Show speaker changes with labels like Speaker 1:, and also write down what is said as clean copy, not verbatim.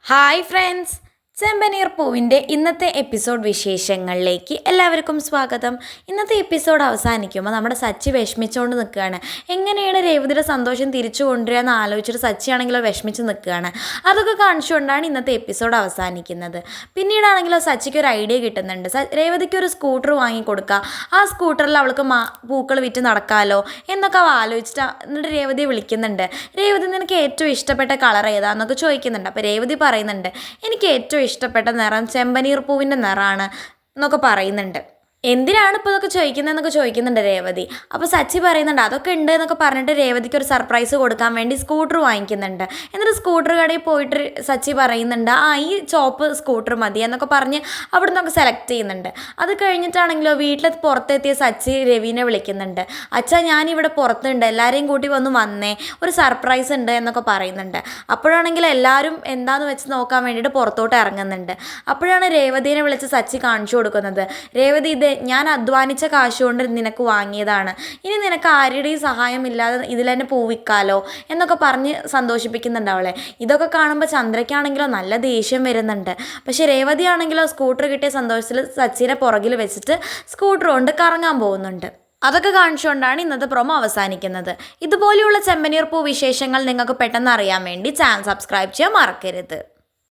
Speaker 1: Hi friends, ചെമ്പനീർ പൂവിൻ്റെ ഇന്നത്തെ episode വിശേഷങ്ങളിലേക്ക് എല്ലാവർക്കും സ്വാഗതം. ഇന്നത്തെ എപ്പിസോഡ് അവസാനിക്കുമ്പോൾ നമ്മുടെ സച്ചി വിഷമിച്ചുകൊണ്ട് നിൽക്കുകയാണ്. എങ്ങനെയാണ് രേവതിയുടെ സന്തോഷം തിരിച്ചു കൊണ്ടുവരിക എന്ന് ആലോചിച്ചിട്ട് സച്ചിയാണെങ്കിലോ വിഷമിച്ച് നിൽക്കുകയാണ്. അതൊക്കെ കാണിച്ചുകൊണ്ടാണ് ഇന്നത്തെ എപ്പിസോഡ് അവസാനിക്കുന്നത്. പിന്നീടാണെങ്കിലോ സച്ചിക്ക് ഒരു ഐഡിയ കിട്ടുന്നുണ്ട്. രേവതിക്ക് ഒരു സ്കൂട്ടർ വാങ്ങിക്കൊടുക്കുക, ആ സ്കൂട്ടറിൽ അവൾക്ക് പൂക്കൾ വിറ്റ് നടക്കാമല്ലോ എന്നൊക്കെ അവ ആലോചിച്ചിട്ട് എന്നിട്ട് രേവതിയെ വിളിക്കുന്നുണ്ട്. രേവതി നിനക്ക് ഏറ്റവും ഇഷ്ടപ്പെട്ട കളർ ഏതാണെന്നൊക്കെ ചോദിക്കുന്നുണ്ട്. അപ്പോൾ രേവതി പറയുന്നുണ്ട്, എനിക്ക് ഏറ്റവും ഇഷ്ടപ്പെട്ട നിറം ചെമ്പനീർ പൂവിൻ്റെ നിറമാണ് എന്നൊക്കെ പറയുന്നുണ്ട്. എന്തിനാണ് ഇപ്പോൾ ഇതൊക്കെ ചോദിക്കുന്നതെന്നൊക്കെ ചോദിക്കുന്നുണ്ട് രേവതി. അപ്പോൾ സച്ചി പറയുന്നുണ്ട് അതൊക്കെ ഉണ്ട് എന്നൊക്കെ പറഞ്ഞിട്ട് രേവതിക്ക് ഒരു സർപ്രൈസ് കൊടുക്കാൻ വേണ്ടി സ്കൂട്ടർ വാങ്ങിക്കുന്നുണ്ട്. എന്നിട്ട് സ്കൂട്ടർ കടയിൽ പോയിട്ട് സച്ചി പറയുന്നുണ്ട് ഈ ചോപ്പ് സ്കൂട്ടർ മതി എന്നൊക്കെ പറഞ്ഞ് അവിടെ നിന്നൊക്കെ സെലക്ട് ചെയ്യുന്നുണ്ട്. അത് കഴിഞ്ഞിട്ടാണെങ്കിലോ വീട്ടിൽ പുറത്തെത്തിയ സച്ചി രവിനെ വിളിക്കുന്നുണ്ട്. അച്ഛാ, ഞാനിവിടെ പുറത്തുണ്ട്, എല്ലാവരെയും കൂട്ടി വന്നേ, ഒരു സർപ്രൈസ് ഉണ്ട് എന്നൊക്കെ പറയുന്നുണ്ട്. അപ്പോഴാണെങ്കിൽ എല്ലാവരും എന്താണെന്ന് വെച്ച് നോക്കാൻ വേണ്ടിയിട്ട് പുറത്തോട്ട് ഇറങ്ങുന്നുണ്ട്. അപ്പോഴാണ് രേവതിനെ വിളിച്ച് സച്ചി കാണിച്ചു കൊടുക്കുന്നത്. രേവതി, ഇത് ഞാൻ അധ്വാനിച്ച കാശ് കൊണ്ട് നിനക്ക് വാങ്ങിയതാണ്, ഇനി നിനക്ക് ആരുടെയും സഹായമില്ലാതെ ഇതിൽ തന്നെ പൂവിക്കാലോ എന്നൊക്കെ പറഞ്ഞ് സന്തോഷിപ്പിക്കുന്നുണ്ട് അവളെ. ഇതൊക്കെ കാണുമ്പോൾ ചന്ദ്രയ്ക്കാണെങ്കിലോ നല്ല ദേഷ്യം വരുന്നുണ്ട്. പക്ഷേ രേവതി ആണെങ്കിലോ സ്കൂട്ടർ കിട്ടിയ സന്തോഷത്തിൽ സച്ചിനെ പുറകിൽ വെച്ചിട്ട് സ്കൂട്ടർ കൊണ്ട് കറങ്ങാൻ പോകുന്നുണ്ട്. അതൊക്കെ കാണിച്ചുകൊണ്ടാണ് ഇന്നത്തെ പ്രൊമോ അവസാനിക്കുന്നത്. ഇതുപോലെയുള്ള ചെമ്പനീർ പൂ വിശേഷങ്ങൾ നിങ്ങൾക്ക് പെട്ടെന്ന് അറിയാൻ വേണ്ടി ചാനൽ സബ്സ്ക്രൈബ് ചെയ്യാൻ മറക്കരുത്.